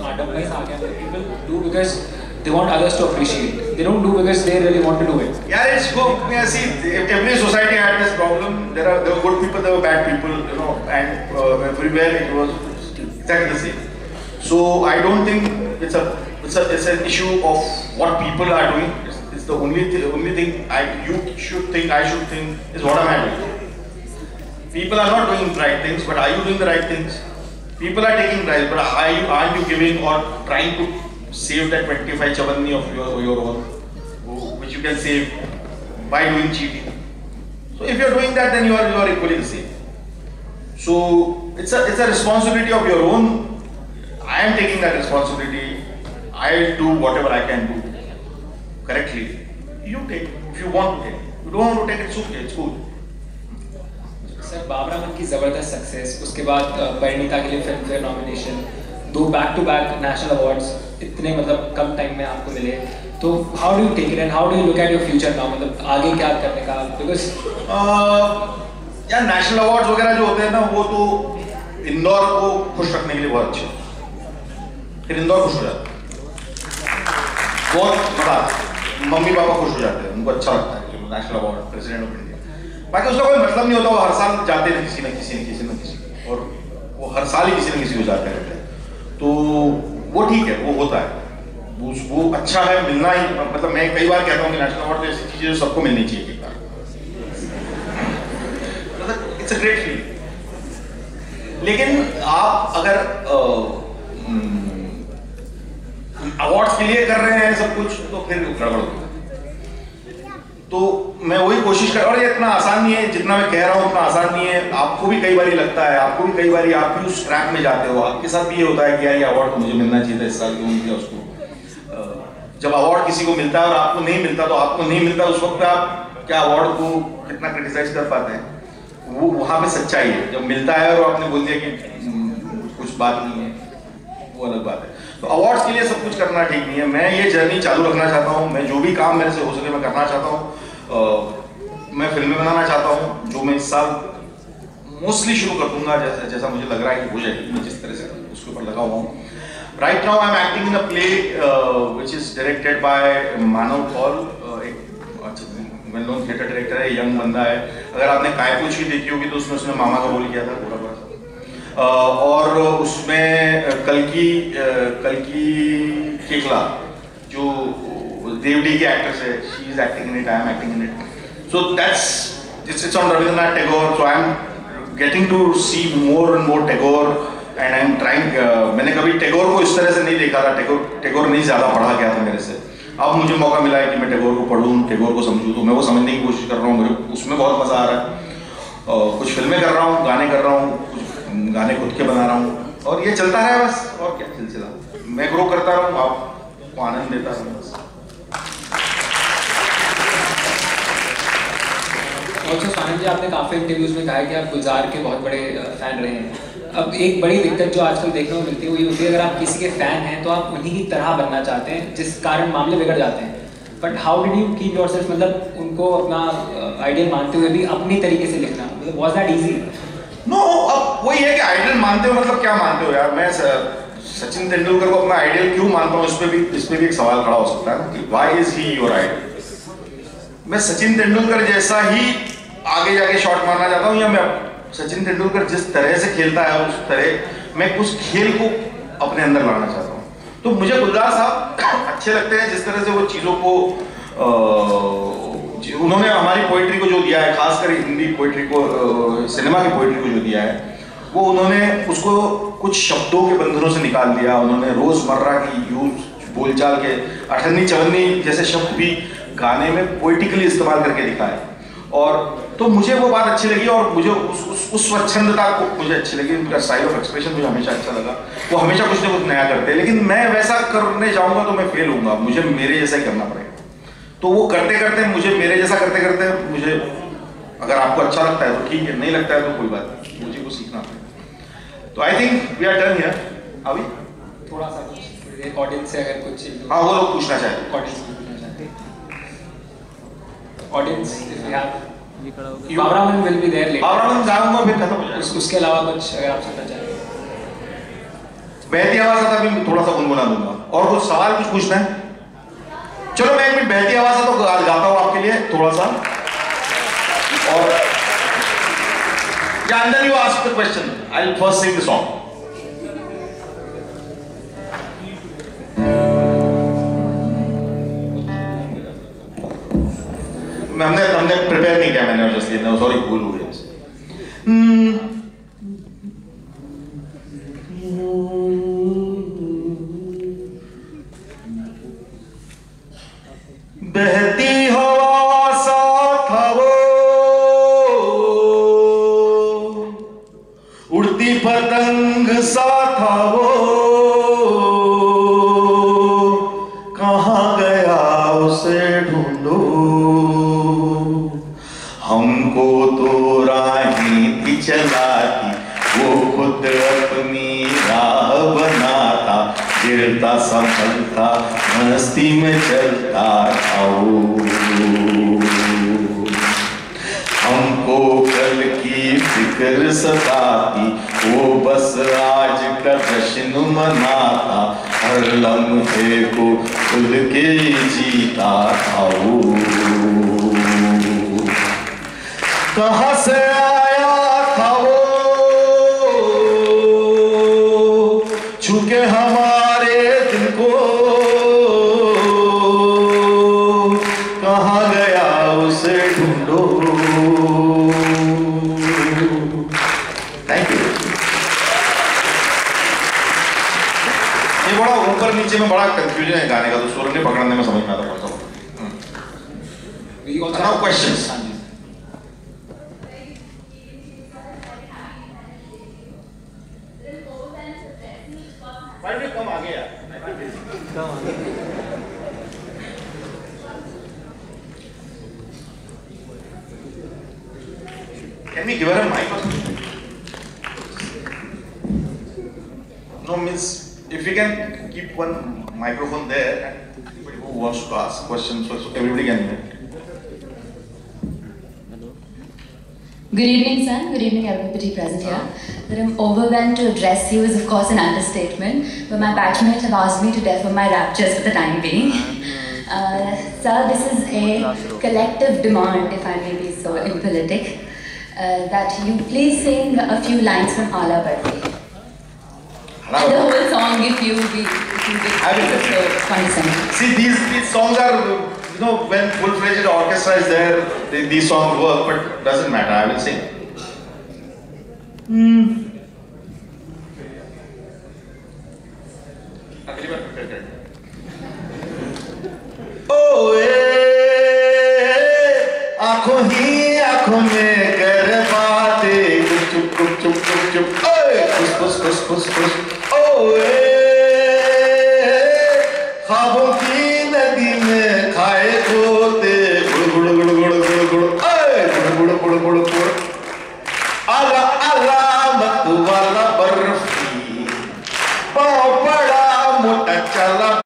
Startup में आ गया, people do because they want others to appreciate. They don't do because they really want to do it. Yeah, it's good. Yeah, see, every society had this problem. There were good people, there were bad people, you know, and everywhere it was exactly the same. So I don't think it's an issue of what people are doing. It's the only thing you should think, I should think is what am I doing. People are not doing right things, but are you doing the right things? People are taking bribes, but aren't you giving or trying to save that 25 chavani of your own, which you can save by doing cheating? So if you are doing that, then you are equally the same. So it's a responsibility of your own. I am taking that responsibility. I'll do whatever I can do correctly. You take if you want to take. If you don't want to take it, it's okay. It's cool. सर बाबरा मन की ज़बरदस्त success, उसके बाद परिणीता के लिए Filmfare nomination, 2 back to back national awards इतने मतलब कम टाइम में आपको मिले, तो how do you take it and how do you look at your future now, मतलब आगे क्या करने का? बिकॉज यार नेशनल अवार्ड्स वगैरह जो होते हैं ना, वो तो इंदौर को खुश रखने के लिए बहुत अच्छे, फिर इंदौर खुश हो जाता है, बहुत बड़ा मम्मी पापा खुश हो जाते हैं, उनको अच्छा लगता है जो national award president of India. बाकी उसका कोई मतलब नहीं होता, वो हर साल जाते हैं किसी न किसी, और वो हर साल ही किसी न किसी को जाते रहते हैं, तो वो ठीक है, वो होता है, वो अच्छा है, मिलना ही, मतलब मैं कई बार कहता हूँ कि नेशनल अवार्ड तो ऐसी चीज़ है जो सबको मिलनी चाहिए एक बार, इट्स अ ग्रेट फीलिंग। लेकिन आप अगर अवार्ड्स के लिए कर रहे हैं सब कुछ, तो फिर गड़बड़ होती है। तो मैं वही कोशिश कर रहा हूँ, ये इतना आसान नहीं है जितना मैं कह रहा हूँ, उतना आसान नहीं है। आपको भी कई बार लगता है, आपको भी कई बार आप भी उस ट्रैक में जाते हो, आपके साथ भी ये होता है कि यार ये अवार्ड तो मुझे मिलना चाहिए था, इस साल क्यों नहीं दिया उसको। जब अवार्ड किसी को मिलता है और आपको नहीं मिलता, तो आपको नहीं मिलता उस वक्त आप क्या अवार्ड को कितना क्रिटिसाइज कर पाते हैं, वो वहाँ पे सच्चाई है। जब मिलता है और आपने बोल दिया कि कुछ बात नहीं है, वो अलग बात है। तो अवार्ड्स के लिए सब कुछ करना ठीक नहीं है। मैं ये जर्नी चालू रखना चाहता हूँ, मैं जो भी काम मेरे से हो सके मैं करना चाहता हूँ। मैं फिल्में बनाना चाहता हूँ, जो मैं इस साल मोस्टली शुरू कर दूंगा, जैसा मुझे लग रहा है कि हो जाएगी, मैं जिस तरह से उसके ऊपर लगा हुआ हूँ। Right now I am acting in a play which is directed by Manav Paul, एक वेल नोन थिएटर डायरेक्टर है, यंग बंदा है। अगर आपने कायपूछ भी देखी होगी तो उसमें उसने मामा का रोल किया था पूरा पूरा, और उसमें कल्कि केकला जो देवडी के एक्ट्रेस है, she is acting in it, I am acting in it. So that's it's on Rabindranath Tagore, so I am getting to see more and more Tagore and I am trying. मैंने कभी टैगोर को इस तरह से नहीं देखा था, टैगोर नहीं ज़्यादा पढ़ा गया था मेरे से। अब मुझे मौका मिला है कि मैं टैगोर को पढ़ूँ, टैगोर को समझूँ, तो मैं वो समझने की कोशिश कर रहा हूँ। मुझे उसमें बहुत मज़ा आ रहा है। कुछ फिल्में कर रहा हूँ, गाने कर रहा हूँ, कुछ गाने खुद के बना रहा हूँ, और ये चलता है बस, और क्या सिलसिला। मैं ग्रो करता रहूँ, आपको आनंद देता रहूँ बस। ऑल्सो सानंद जी, आपने काफ़ी इंटरव्यूज में कहा है कि आप गुलजार के बहुत बड़े फैन रहे हैं। अब एक बड़ी दिक्कत जो आजकल देखने को मिलती है वो ये होती है, अगर आप किसी के फैन हैं तो आप उन्हीं की तरह बनना चाहते हैं, जिस कारण मामले बिगड़ जाते हैं। But how did you keep yourself, मतलब उनको अपना आइडियल मानते हुए भी अपनी तरीके से लिखना, मतलब वाज दैट इजी? नो, अब वही है कि आइडियल मानते हो मतलब क्या मानते हो यार। मैं सचिन तेंदुलकर को अपना आइडियल क्यों मानता हूँ, इस पे भी एक सवाल खड़ा हो सकता है ना कि why is he your ideal. मैं सचिन तेंदुलकर जैसा ही आगे जाके शॉट मारना चाहता हूँ, या मैं सचिन तेंदुलकर जिस तरह से खेलता है उस तरह मैं उस खेल को अपने अंदर लाना चाहता हूँ। तो मुझे गुलजार साहब अच्छे लगते हैं, जिस तरह से वो चीज़ों को उन्होंने हमारी पोइट्री को जो दिया है, खासकर हिंदी पोइट्री को, सिनेमा की पोइट्री को जो दिया है, वो उन्होंने उसको कुछ शब्दों के बंधनों से निकाल दिया। उन्होंने रोज़मर्रा की यूज बोलचाल के अठन्नी चवन्नी जैसे शब्द भी गाने में पोइटिकली इस्तेमाल करके दिखाए, और तो मुझे वो बात अच्छी लगी, और मुझे उस स्वच्छंदता को मुझे अच्छी लगी। उनका स्टाइल ऑफ एक्सप्रेशन मुझे हमेशा अच्छा लगा। वो हमेशा कुछ ना कुछ नया करते हैं, लेकिन मैं वैसा करने जाऊँगा तो मैं फेल होऊंगा, मुझे मेरे जैसा ही करना पड़ेगा। तो वो करते करते मुझे मेरे जैसा करते करते मुझे, अगर आपको अच्छा लगता है तो ठीक है, नहीं लगता है तो कोई बात नहीं, मुझे को सीखना पड़ेगा। तो I think we are done here. अभी थोड़ा सा कुछ ऑडियंस से अगर कुछ, हाँ वो लोग पूछना चाहते, ऑडियंस पूछना चाहते, ऑडियंस इफ यू हैव, बाबरा मन विल बी देयर लेटर, बाबरा मन जाऊंगा फिर खत्म हो जाएगा। उसके अलावा कुछ अगर आप सुनना चाहें। बहती आवाज आता भी थोड़ा सा गुनगुना दूंगा। और कुछ सवाल कुछ पूछना है? चलो मैं एक मिनट बहती आवाज तो गाता हूं आपके लिए थोड़ा सा। और yeah, and then you ask the question. I'll first sing the song. हमने प्रिपेयर नहीं किया, मैंने जस्ट नो सॉरी भूल हो गई। बहती हवा सा था वो, उड़ती पतंग सा था वो, कहाँ गया उसे ढूंढो, हमको तो राही थी चलाती, वो खुद अपनी राह बनाता, गिरता संभलता मस्ती में चलता था वो। हमको कल की फिक्र सताती, वो बस आज का जश्न मनाता, हर लम्हे को खुल के जीता था वो। कहाँ से आया था वो, छूके हमारे दिल को, कहाँ गया उसे ढूंढो। Thank you. ये बड़ा ऊपर नीचे में बड़ा कंफ्यूजन है गाने का, तो सुर ने पकड़ने में समझ में आता कौन सा। Now questions. कम आगे यार, कम आगे। Can we give her a mic or something? No, means if we can keep one microphone there and anybody who wants to ask questions, so everybody can hear. Good evening, sir. Good evening, everybody present here. That I'm overwhelmed to address you is, of course, an understatement, but my batchmates have asked me to defer my raptures for the time being. Sir, this is a collective demand, if I may be so impolitic, that you please sing a few lines from Ala Barfi. And the whole song, if you be so condescending. See, these songs are, you know, when full-fledged orchestra is there, these songs work, but doesn't matter, I will sing. Oh, आंखों ही आंखों में कर बातें, चुप चुप चुप चुप चुप, खुश खुश खुश खुश खुश, ख्वाबों की नदी में खाए खोते, गुड़ गुड़ गुड़ गुड़ गुड़ गुड़, गुड़ गुड़ गुड़ गुड़ गुड़।